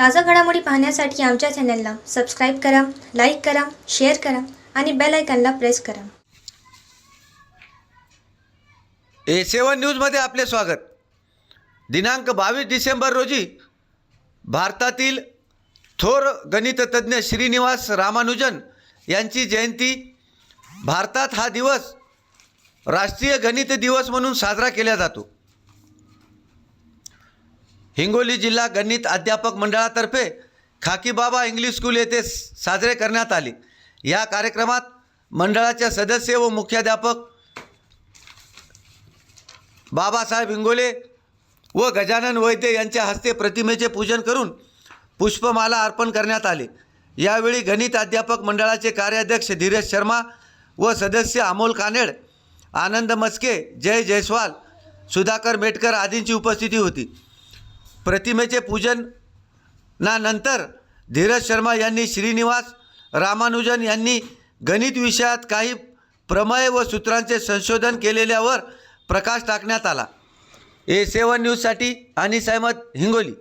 ताज़ा घडामोडी पाहण्यासाठी आमच्या चॅनलला सबस्क्राईब करा, लाईक करा, शेअर करा आणि बेल आयकॉनला प्रेस करा. A7 न्यूजमध्ये आपले स्वागत. दिनांक 22 डिसेंबर रोजी भारतातील थोर गणिततज्ञ श्रीनिवास रामानुजन यांची जयंती. भारतात हा दिवस राष्ट्रीय गणित दिवस म्हणून साजरा केला जातो. हिंगोली जिल्हा गणित अध्यापक मंडळातर्फे खाकीबाबा इंग्लिश स्कूल येथे साजरे करण्यात आले. या कार्यक्रमात मंडळाचे सदस्य व मुख्याध्यापक बाबासाहेब इंगोले व गजानन वैद्य यांच्या हस्ते प्रतिमेचे पूजन करून पुष्पमाला अर्पण करण्यात आले. यावेळी गणित अध्यापक मंडळाचे कार्याध्यक्ष धीरज शर्मा व सदस्य अमोल कानेड, आनंद मस्के, जय जयस्वाल, सुधाकर मेटकर आदींची उपस्थिती होती. प्रतिमेचे पूजनानंतर धीरज शर्मा यांनी श्रीनिवास रामानुजन यांनी गणित विषयात काही प्रमेय व सूत्रांचे संशोधन केलेल्यावर प्रकाश टाकण्यात आला. A7 न्यूजसाठी अनिस अहमद, हिंगोली.